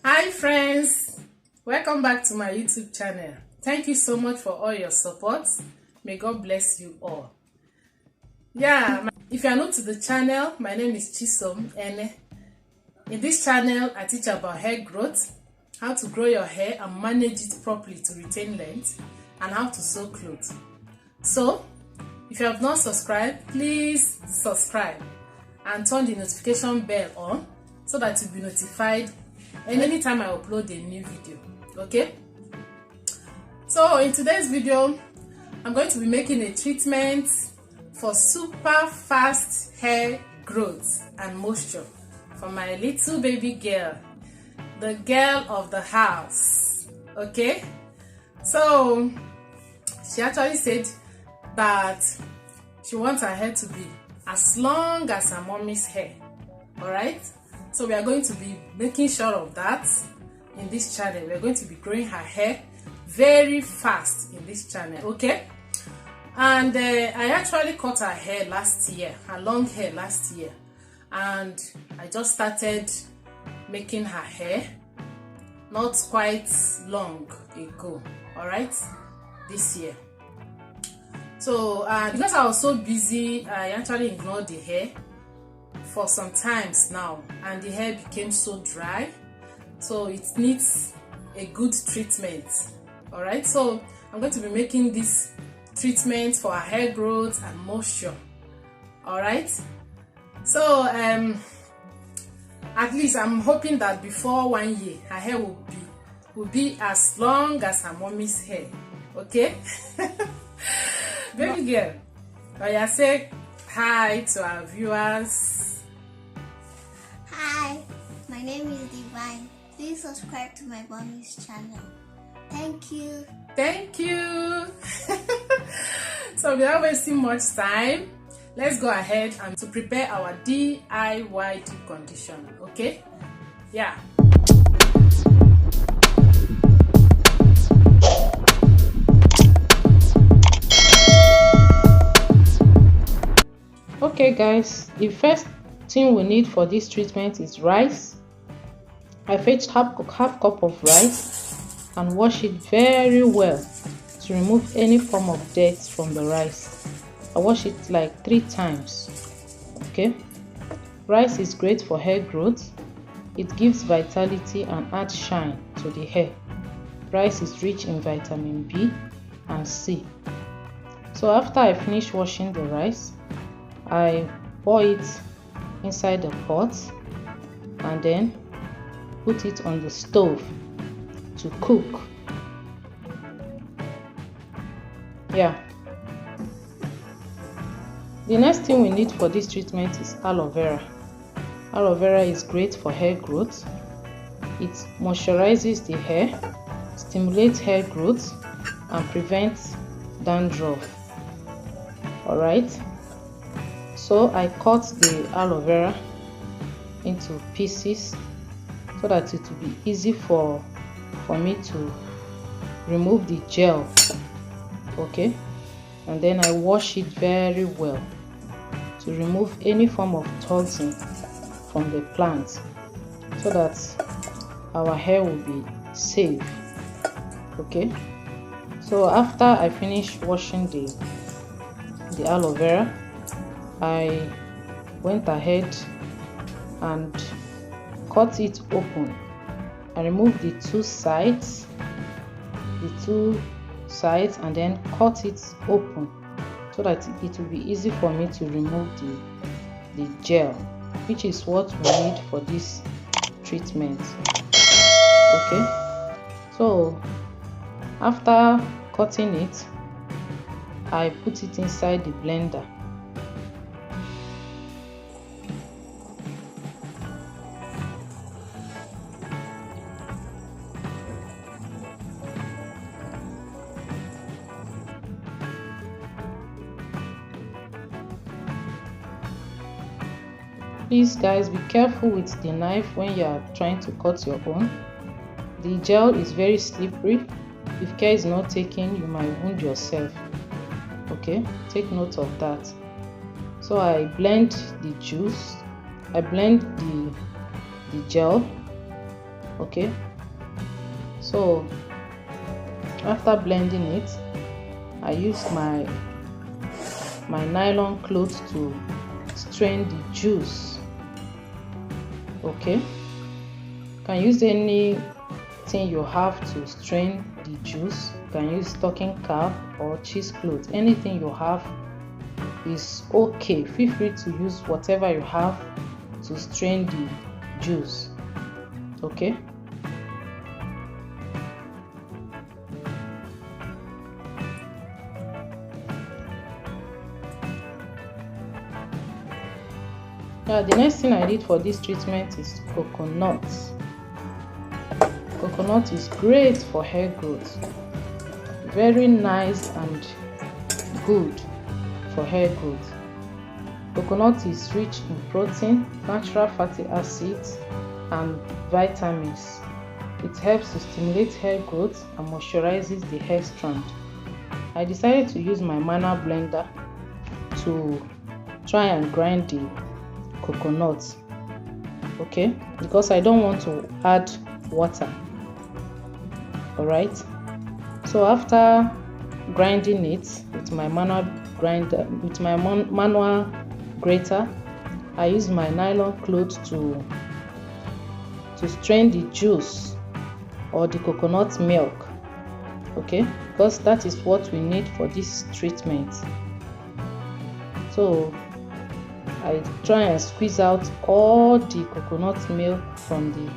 Hi friends, welcome back to my YouTube channel. Thank you so much for all your support. May God bless you all. If you are new to the channel, my name is Chisom, and in this channel I teach about hair growth, how to grow your hair and manage it properly to retain length, and how to sew clothes. So if you have not subscribed, please subscribe and turn the notification bell on so that you'll be notified anytime I upload a new video. Okay, so in today's video I'm going to be making a treatment for super fast hair growth and moisture for my little baby girl, the girl of the house. Okay, so she actually said that she wants her hair to be as long as her mommy's hair. All right, so we are going to be making sure of that in this channel. We are going to be growing her hair very fast in this channel. Okay, and I actually cut her hair last year, her long hair last year, and I just started making her hair not quite long ago. All right, this year. So because I was so busy, I actually ignored the hair for some times now, and the hair became so dry, so it needs a good treatment. All right, so I'm going to be making this treatment for her hair growth and moisture. All right, so at least I'm hoping that before 1 year her hair will be as long as her mommy's hair. Okay. Baby girl, I say hi to our viewers. Hi, my name is Divine. Please subscribe to my mommy's channel. Thank you. Thank you. So without wasting much time, let's go ahead and to prepare our DIY deep conditioner. Okay? Yeah. Okay guys, the first thing we need for this treatment is rice. I fetched half cup of rice and wash it very well to remove any form of dirt from the rice. I wash it like 3 times. Okay, rice is great for hair growth. It gives vitality and adds shine to the hair. Rice is rich in vitamin B and C. So after I finish washing the rice, I pour it inside the pot and then put it on the stove to cook. Yeah. The next thing we need for this treatment is aloe vera. Aloe vera is great for hair growth. It moisturizes the hair, stimulates hair growth, and prevents dandruff. All right. So I cut the aloe vera into pieces so that it will be easy for me to remove the gel. Okay, and then I wash it very well to remove any form of toxin from the plant so that our hair will be safe. Okay, so after I finish washing the aloe vera, I went ahead and cut it open. I removed the two sides and then cut it open so that it will be easy for me to remove the gel, which is what we need for this treatment. Okay, so after cutting it, I put it inside the blender. Please guys, be careful with the knife when you are trying to cut your own. The gel is very slippery. If care is not taken, you might wound yourself. Okay, take note of that. So I blend the juice, I blend the gel Okay, so after blending it, I use my nylon cloth to strain the juice. Okay, you can use anything you have to strain the juice. You can use stocking cap or cheesecloth. Anything you have is okay. Feel free to use whatever you have to strain the juice. Okay, now the next thing I did for this treatment is coconut. Coconut is great for hair growth, very nice and good for hair growth. Coconut is rich in protein, natural fatty acids and vitamins. It helps to stimulate hair growth and moisturizes the hair strand. I decided to use my manual blender to try and grind the coconut, okay, because I don't want to add water. Alright, so after grinding it with my manual grater, I use my nylon cloth to strain the juice or the coconut milk, okay, because that is what we need for this treatment. So I try and squeeze out all the coconut milk from the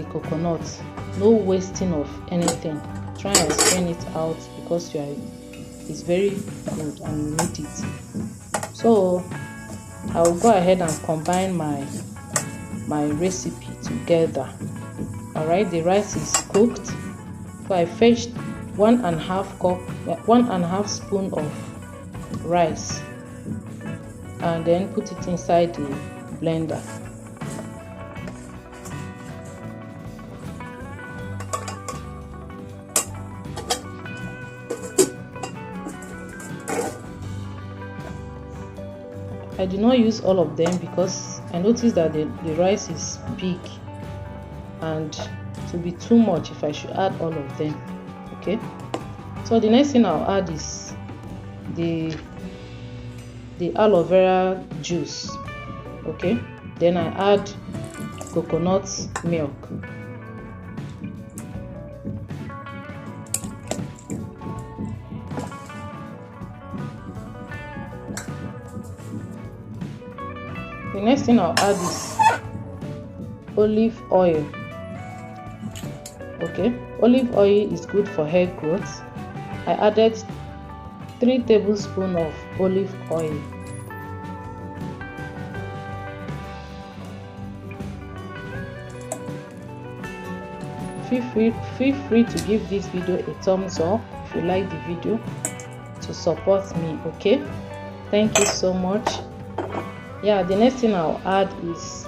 coconut. No wasting of anything. Try and strain it out because it's very good and you need it. So I will go ahead and combine my recipe together. Alright, the rice is cooked. So I fetched 1.5 spoon of rice and then put it inside the blender. I did not use all of them because I noticed that the rice is big and it will be too much if I should add all of them. Okay, so the next thing I'll add is the aloe vera juice. Okay, then I add coconut milk. The next thing I'll add is olive oil. Okay, olive oil is good for hair growth. I added 3 tablespoons of olive oil. Feel free to give this video a thumbs up if you like the video to support me. Okay, thank you so much. Yeah, the next thing I'll add is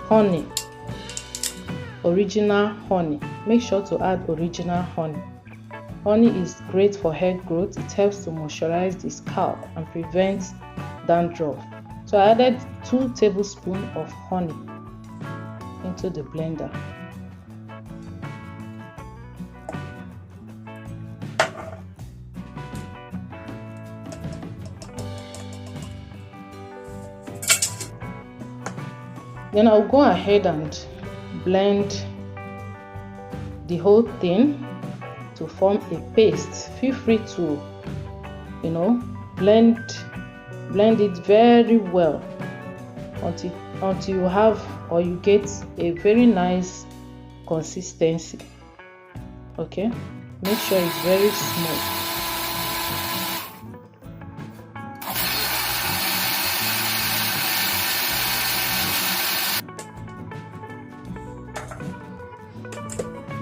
honey. Original honey. Make sure to add original honey. Honey is great for hair growth. It helps to moisturize the scalp and prevents dandruff. So I added 2 tablespoons of honey into the blender. Then I'll go ahead and blend the whole thing to form a paste. Feel free to, blend it very well until you have or you get a very nice consistency. Okay, make sure it's very smooth.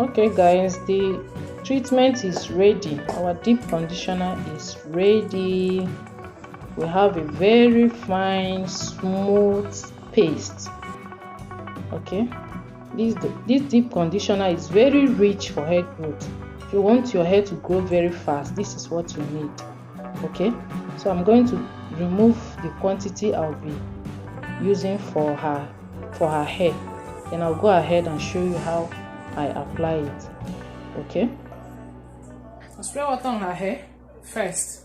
Okay guys, the treatment is ready. Our deep conditioner is ready. We have a very fine smooth paste. Okay, this deep conditioner is very rich for hair growth. If you want your hair to grow very fast, this is what you need. Okay, so I'm going to remove the quantity I'll be using for her hair. Then I'll go ahead and show you how I apply it. Okay, I'll spray water on her hair first.